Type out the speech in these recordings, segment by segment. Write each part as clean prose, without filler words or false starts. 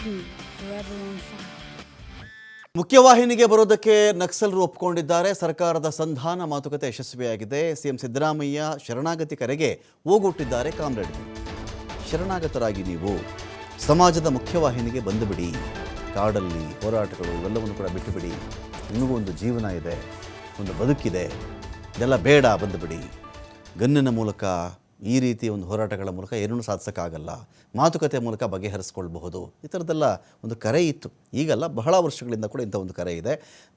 me forever on fire. ಮುಖ್ಯವಾಹಿನಿಗೆ ಬರೋದಕ್ಕೆ ನಕ್ಸಲರು ಒಪ್ಪಿಕೊಂಡಿದ್ದಾರೆ. ಸರ್ಕಾರದ ಸಂಧಾನ ಮಾತುಕತೆ ಯಶಸ್ವಿಯಾಗಿದೆ. ಸಿಎಂ ಸಿದ್ದರಾಮಯ್ಯ ಶರಣಾಗತಿ ಕರೆಗೆ ಓಗೊಟ್ಟಿದ್ದಾರೆ ಕಾಮ್ರೇಡ್ಗೆ. ಶರಣಾಗತರಾಗಿ ನೀವು ಸಮಾಜದ ಮುಖ್ಯವಾಹಿನಿಗೆ ಬಂದುಬಿಡಿ. ಕಾಡಲ್ಲಿ ಹೋರಾಟಗಳು ಇವೆಲ್ಲವನ್ನು ಕೂಡ ಬಿಟ್ಟುಬಿಡಿ. ನಿಮಗೂ ಒಂದು ಜೀವನ ಇದೆ, ಒಂದು ಬದುಕಿದೆ. ಇದೆಲ್ಲ ಬೇಡ, ಬಂದುಬಿಡಿ. ಗನ್ನಿನ ಮೂಲಕ ಈ ರೀತಿ ಒಂದು ಹೋರಾಟಗಳ ಮೂಲಕ ಏನೂ ಸಾಧಿಸೋಕ್ಕಾಗಲ್ಲ. ಮಾತುಕತೆ ಮೂಲಕ ಬಗೆಹರಿಸ್ಕೊಳ್ಬಹುದು. ಈ ಥರದ್ದೆಲ್ಲ ಒಂದು ಕರೆ ಇತ್ತು. ಈಗಲ್ಲ, ಬಹಳ ವರ್ಷಗಳಿಂದ ಕೂಡ ಇಂಥ ಒಂದು ಕರೆ ಇದೆ.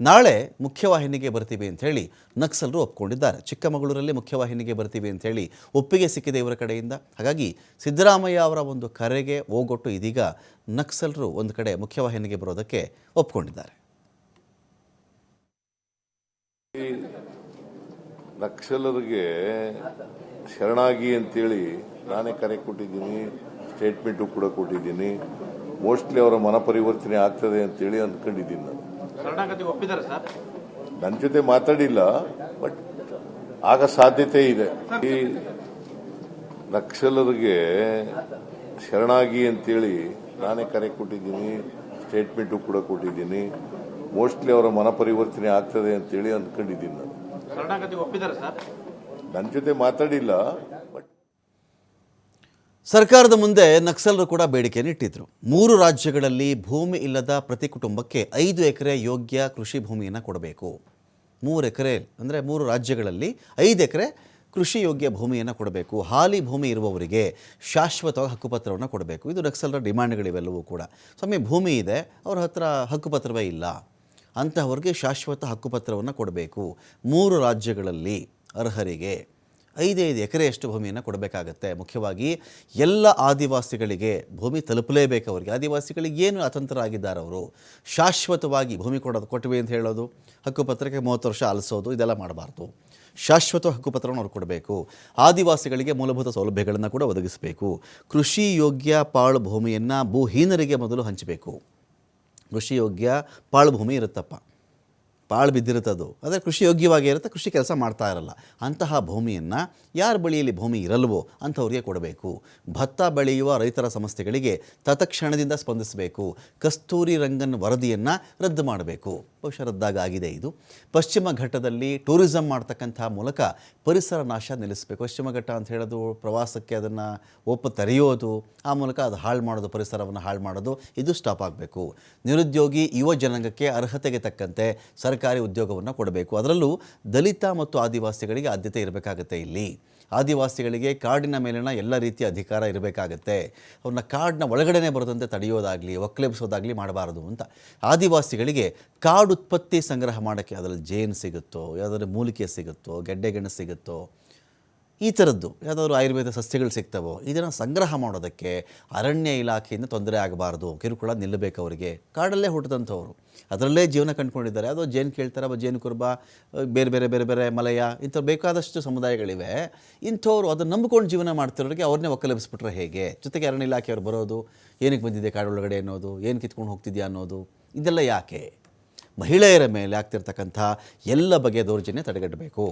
ನಾಳೆ ಮುಖ್ಯವಾಹಿನಿಗೆ ಬರ್ತೀವಿ ಅಂಥೇಳಿ ನಕ್ಸಲರು ಒಪ್ಕೊಂಡಿದ್ದಾರೆ. ಚಿಕ್ಕಮಗಳೂರಲ್ಲಿ ಮುಖ್ಯವಾಹಿನಿಗೆ ಬರ್ತೀವಿ ಅಂಥೇಳಿ ಒಪ್ಪಿಗೆ ಸಿಕ್ಕಿದೆ ಇವರ ಕಡೆಯಿಂದ. ಹಾಗಾಗಿ ಸಿದ್ದರಾಮಯ್ಯ ಅವರ ಒಂದು ಕರೆಗೆ ಓಗೊಟ್ಟು ಇದೀಗ ನಕ್ಸಲರು ಒಂದು ಕಡೆ ಮುಖ್ಯವಾಹಿನಿಗೆ ಬರೋದಕ್ಕೆ ಒಪ್ಕೊಂಡಿದ್ದಾರೆ. ನಕ್ಸಲರಿಗೆ ಶರಣಾಗಿ ಅಂತೇಳಿ ನಾನೇ ಕರೆ ಕೊಟ್ಟಿದ್ದೀನಿ, ಸ್ಟೇಟ್ಮೆಂಟು ಕೂಡ ಕೊಟ್ಟಿದ್ದೀನಿ. ಮೋಸ್ಟ್ಲಿ ಅವರ ಮನ ಪರಿವರ್ತನೆ ಆಗ್ತದೆ ಅಂತೇಳಿ ಅಂದ್ಕೊಂಡಿದ್ದೀನಿ. ನಾನು ನನ್ನ ಜೊತೆ ಮಾತಾಡಿಲ್ಲ, ಬಟ್ ಆಗ ಸಾಧ್ಯತೆ ಇದೆ. ಈ ನಕ್ಸಲರಿಗೆ ಶರಣಾಗಿ ಅಂತೇಳಿ ನಾನೇ ಕರೆ ಕೊಟ್ಟಿದ್ದೀನಿ, ಸ್ಟೇಟ್ಮೆಂಟು ಕೂಡ ಕೊಟ್ಟಿದ್ದೀನಿ. ಮೋಸ್ಟ್ಲಿ ಅವರ ಮನ ಪರಿವರ್ತನೆ ಆಗ್ತದೆ ಅಂತೇಳಿ ಅಂದ್ಕೊಂಡಿದ್ದೀನಿ. ನಾನು ನನ್ನ ಜೊತೆ ಮಾತಾಡಿಲ್ಲ, ಬಟ್ ಸರ್ಕಾರದ ಮುಂದೆ ನಕ್ಸಲರು ಕೂಡ ಬೇಡಿಕೆಯನ್ನು ಇಟ್ಟಿದ್ರು. 3 ರಾಜ್ಯಗಳಲ್ಲಿ ಭೂಮಿ ಇಲ್ಲದ ಪ್ರತಿ ಕುಟುಂಬಕ್ಕೆ 5 ಎಕರೆ ಯೋಗ್ಯ ಕೃಷಿ ಭೂಮಿಯನ್ನು ಕೊಡಬೇಕು. 3 ಎಕರೆ ಅಂದರೆ 3 ರಾಜ್ಯಗಳಲ್ಲಿ 5 ಎಕರೆ ಕೃಷಿ ಯೋಗ್ಯ ಭೂಮಿಯನ್ನು ಕೊಡಬೇಕು. ಹಾಲಿ ಭೂಮಿ ಇರುವವರಿಗೆ ಶಾಶ್ವತವಾಗಿ ಹಕ್ಕುಪತ್ರವನ್ನು ಕೊಡಬೇಕು. ಇದು ನಕ್ಸಲರ ಡಿಮ್ಯಾಂಡ್ಗಳಿವೆಲ್ಲವೂ ಕೂಡ. ಸ್ವಾಮಿ, ಭೂಮಿ ಇದೆ, ಅವ್ರ ಹತ್ರ ಹಕ್ಕುಪತ್ರವೇ ಇಲ್ಲ, ಅಂತಹವರಿಗೆ ಶಾಶ್ವತ ಹಕ್ಕುಪತ್ರವನ್ನು ಕೊಡಬೇಕು. 3 ರಾಜ್ಯಗಳಲ್ಲಿ ಅರ್ಹರಿಗೆ 5 ಎಕರೆಯಷ್ಟು ಭೂಮಿಯನ್ನು ಕೊಡಬೇಕಾಗತ್ತೆ. ಮುಖ್ಯವಾಗಿ ಎಲ್ಲ ಆದಿವಾಸಿಗಳಿಗೆ ಭೂಮಿ ತಲುಪಲೇಬೇಕು. ಅವರಿಗೆ ಆದಿವಾಸಿಗಳಿಗೆ ಏನು ಅತಂತ್ರರಾಗಿದ್ದಾರೆ, ಅವರು ಶಾಶ್ವತವಾಗಿ ಭೂಮಿ ಕೊಟ್ವಿ ಅಂತ ಹೇಳೋದು, ಹಕ್ಕುಪತ್ರಕ್ಕೆ 30 ವರ್ಷ ಆಲಿಸೋದು, ಇದೆಲ್ಲ ಮಾಡಬಾರ್ದು. ಶಾಶ್ವತ ಹಕ್ಕುಪತ್ರವನ್ನು ಅವ್ರು ಕೊಡಬೇಕು. ಆದಿವಾಸಿಗಳಿಗೆ ಮೂಲಭೂತ ಸೌಲಭ್ಯಗಳನ್ನು ಕೂಡ ಒದಗಿಸಬೇಕು. ಕೃಷಿ ಯೋಗ್ಯ ಪಾಳು ಭೂಮಿಯನ್ನು ಭೂಹೀನರಿಗೆ ಮೊದಲು ಹಂಚಬೇಕು. ಕೃಷಿ ಯೋಗ್ಯ ಪಾಳು ಭೂಮಿ ಇರುತ್ತಪ್ಪ, ಪಾಳು ಬಿದ್ದಿರುತ್ತದು, ಆದರೆ ಕೃಷಿ ಯೋಗ್ಯವಾಗಿ ಇರುತ್ತೆ, ಕೃಷಿ ಕೆಲಸ ಮಾಡ್ತಾ ಇರಲ್ಲ. ಅಂತಹ ಭೂಮಿಯನ್ನು ಯಾರ ಬಳಿಯಲ್ಲಿ ಭೂಮಿ ಇರಲ್ವೋ ಅಂಥವ್ರಿಗೆ ಕೊಡಬೇಕು. ಭತ್ತ ಬೆಳೆಯುವ ರೈತರ ಸಮಸ್ಯೆಗಳಿಗೆ ತತ್ಕ್ಷಣದಿಂದ ಸ್ಪಂದಿಸಬೇಕು. ಕಸ್ತೂರಿ ರಂಗನ್ ವರದಿಯನ್ನು ರದ್ದು ಮಾಡಬೇಕು. ಬಹುಶಃ ರದ್ದಾಗ ಆಗಿದೆ ಇದು. ಪಶ್ಚಿಮ ಘಟ್ಟದಲ್ಲಿ ಟೂರಿಸಂ ಮಾಡ್ತಕ್ಕಂಥ ಮೂಲಕ ಪರಿಸರ ನಾಶ ನಿಲ್ಲಿಸಬೇಕು. ಪಶ್ಚಿಮ ಘಟ್ಟ ಅಂತ ಹೇಳೋದು ಪ್ರವಾಸಕ್ಕೆ ಅದನ್ನು ತೆರೆಯೋದು, ಆ ಮೂಲಕ ಅದು ಹಾಳು ಮಾಡೋದು, ಪರಿಸರವನ್ನು ಹಾಳು ಮಾಡೋದು, ಇದು ಸ್ಟಾಪ್ ಆಗಬೇಕು. ನಿರುದ್ಯೋಗಿ ಯುವ ಜನಾಂಗಕ್ಕೆ ಅರ್ಹತೆಗೆ ತಕ್ಕಂತೆ ಸರ್ಕಾರಿ ಉದ್ಯೋಗವನ್ನು ಕೊಡಬೇಕು. ಅದರಲ್ಲೂ ದಲಿತ ಮತ್ತು ಆದಿವಾಸಿಗಳಿಗೆ ಆದ್ಯತೆ ಇರಬೇಕಾಗತ್ತೆ. ಇಲ್ಲಿ ಆದಿವಾಸಿಗಳಿಗೆ ಕಾಡಿನ ಮೇಲಿನ ಎಲ್ಲ ರೀತಿಯ ಅಧಿಕಾರ ಇರಬೇಕಾಗತ್ತೆ. ಅವ್ರನ್ನ ಕಾಡಿನ ಒಳಗಡೆನೇ ಬರೋದಂತೆ ತಡೆಯೋದಾಗಲಿ ಒಕ್ಕಲೆಬ್ಸೋದಾಗಲಿ ಮಾಡಬಾರದು ಅಂತ. ಆದಿವಾಸಿಗಳಿಗೆ ಕಾಡು ಉತ್ಪತ್ತಿ ಸಂಗ್ರಹ ಮಾಡೋಕ್ಕೆ ಅದರಲ್ಲಿ ಜೇನು ಸಿಗುತ್ತೋ, ಯಾವುದಾದ್ರೂ ಮೂಲಿಕೆ ಸಿಗುತ್ತೋ, ಗೆಡ್ಡೆಗೆಣಸು ಸಿಗುತ್ತೋ, ಈ ಥರದ್ದು ಯಾವುದಾದ್ರು ಆಯುರ್ವೇದ ಸಸ್ಯಗಳು ಸಿಗ್ತವೋ, ಇದನ್ನು ಸಂಗ್ರಹ ಮಾಡೋದಕ್ಕೆ ಅರಣ್ಯ ಇಲಾಖೆಯಿಂದ ತೊಂದರೆ ಆಗಬಾರ್ದು. ಕಿರುಕುಳ ನಿಲ್ಲಬೇಕು. ಅವರಿಗೆ ಕಾಡಲ್ಲೇ ಹುಟ್ಟಿದಂಥವ್ರು, ಅದರಲ್ಲೇ ಜೀವನ ಕಂಡುಕೊಂಡಿದ್ದಾರೆ. ಯಾವುದೋ ಜೇನು ಕೇಳ್ತಾರೆ, ಜೇನು ಕುರುಬ, ಬೇರೆ ಬೇರೆ ಬೇರೆ ಬೇರೆ ಮಲಯ, ಇಂಥವ್ರು ಬೇಕಾದಷ್ಟು ಸಮುದಾಯಗಳಿವೆ. ಇಂಥವ್ರು ಅದನ್ನು ನಂಬಿಕೊಂಡು ಜೀವನ ಮಾಡ್ತಿರೋರಿಗೆ ಅವ್ರನ್ನೇ ಒಕ್ಕಲೆಬ್ಬಿಸ್ಬಿಟ್ರೆ ಹೇಗೆ? ಜೊತೆಗೆ ಅರಣ್ಯ ಇಲಾಖೆಯವರು ಬರೋದು, ಏನಕ್ಕೆ ಬಂದಿದೆ ಕಾಡೊಳಗಡೆ ಅನ್ನೋದು, ಏನು ಕಿತ್ಕೊಂಡು ಹೋಗ್ತಿದ್ಯಾ ಅನ್ನೋದು, ಇದೆಲ್ಲ ಯಾಕೆ? ಮಹಿಳೆಯರ ಮೇಲೆ ಆಗ್ತಿರ್ತಕ್ಕಂಥ ಎಲ್ಲ ಬಗೆಯ ದೌರ್ಜನ್ಯ ತಡೆಗಟ್ಟಬೇಕು.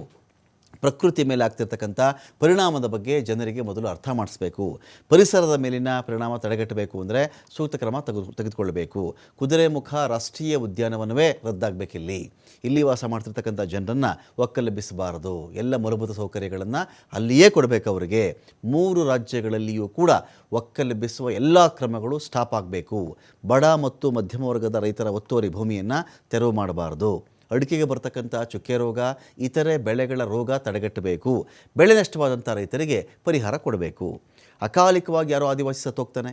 ಪ್ರಕೃತಿ ಮೇಲೆ ಆಗ್ತಿರ್ತಕ್ಕಂಥ ಪರಿಣಾಮದ ಬಗ್ಗೆ ಜನರಿಗೆ ಮೊದಲು ಅರ್ಥ ಮಾಡಿಸ್ಬೇಕು. ಪರಿಸರದ ಮೇಲಿನ ಪರಿಣಾಮ ತಡೆಗಟ್ಟಬೇಕು ಅಂದರೆ ಸೂಕ್ತ ಕ್ರಮ ತೆಗೆದುಕೊಳ್ಳಬೇಕು. ಕುದುರೆಮುಖ ರಾಷ್ಟ್ರೀಯ ಉದ್ಯಾನವನವೇ ರದ್ದಾಗಬೇಕಿಲ್ಲಿ. ಇಲ್ಲಿ ವಾಸ ಮಾಡ್ತಿರ್ತಕ್ಕಂಥ ಜನರನ್ನು ಒಕ್ಕಲೆಬ್ಬಿಸಬಾರದು. ಎಲ್ಲ ಮೂಲಭೂತ ಸೌಕರ್ಯಗಳನ್ನು ಅಲ್ಲಿಯೇ ಕೊಡಬೇಕು ಅವರಿಗೆ. 3 ರಾಜ್ಯಗಳಲ್ಲಿಯೂ ಕೂಡ ಒಕ್ಕಲೆಬ್ಬಿಸುವ ಎಲ್ಲ ಕ್ರಮಗಳು ಸ್ಟಾಪ್ ಆಗಬೇಕು. ಬಡ ಮತ್ತು ಮಧ್ಯಮ ವರ್ಗದ ರೈತರ ಒತ್ತುವರಿ ಭೂಮಿಯನ್ನು ತೆರವು ಮಾಡಬಾರದು. ಅಡಿಕೆಗೆ ಬರ್ತಕ್ಕಂಥ ಚುಕ್ಕೆ ರೋಗ, ಇತರೆ ಬೆಳೆಗಳ ರೋಗ ತಡೆಗಟ್ಟಬೇಕು. ಬೆಳೆ ನಷ್ಟವಾದಂಥ ರೈತರಿಗೆ ಪರಿಹಾರ ಕೊಡಬೇಕು. ಅಕಾಲಿಕವಾಗಿ ಯಾರೋ ಆದಿವಾಸಿ ಸತ್ತೋಗ್ತಾನೆ,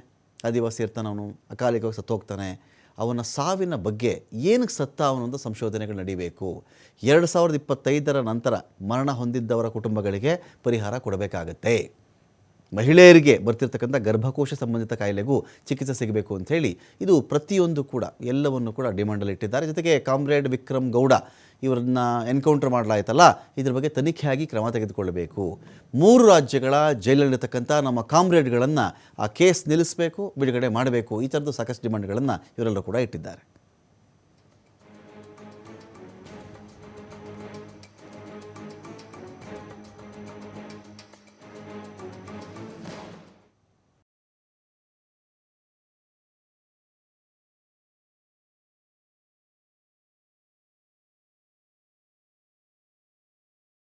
ಆದಿವಾಸಿ ಇರ್ತಾನೆ, ಅವನು ಅಕಾಲಿಕವಾಗಿ ಸತ್ತೋಗ್ತಾನೆ, ಅವನ ಸಾವಿನ ಬಗ್ಗೆ ಏನಕ್ಕೆ ಸತ್ತ ಅವನೊಂದು ಸಂಶೋಧನೆಗಳು ನಡೀಬೇಕು. 2025 ನಂತರ ಮರಣ ಹೊಂದಿದ್ದವರ ಕುಟುಂಬಗಳಿಗೆ ಪರಿಹಾರ ಕೊಡಬೇಕಾಗತ್ತೆ. ಮಹಿಳೆಯರಿಗೆ ಬರ್ತಿರ್ತಕ್ಕಂಥ ಗರ್ಭಕೋಶ ಸಂಬಂಧಿತ ಕಾಯಿಲೆಗೂ ಚಿಕಿತ್ಸೆ ಸಿಗಬೇಕು ಅಂಥೇಳಿ ಇದು ಪ್ರತಿಯೊಂದು ಕೂಡ ಎಲ್ಲವನ್ನು ಕೂಡ ಡಿಮಾಂಡಲ್ಲಿ ಇಟ್ಟಿದ್ದಾರೆ. ಜೊತೆಗೆ ಕಾಮ್ರೇಡ್ ವಿಕ್ರಮ್ ಗೌಡ ಇವರನ್ನ ಎನ್ಕೌಂಟರ್ ಮಾಡಲಾಯ್ತಲ್ಲ, ಇದ್ರ ಬಗ್ಗೆ ತನಿಖೆಯಾಗಿ ಕ್ರಮ ತೆಗೆದುಕೊಳ್ಳಬೇಕು. 3 ರಾಜ್ಯಗಳ ಜೈಲಲ್ಲಿರ್ತಕ್ಕಂಥ ನಮ್ಮ ಕಾಮ್ರೇಡ್ಗಳನ್ನು ಆ ಕೇಸ್ ನಿಲ್ಲಿಸಬೇಕು, ಬಿಡುಗಡೆ ಮಾಡಬೇಕು. ಈ ಥರದ್ದು ಸಾಕಷ್ಟು ಡಿಮಾಂಡ್ಗಳನ್ನು ಇವರೆಲ್ಲರೂ ಕೂಡ ಇಟ್ಟಿದ್ದಾರೆ.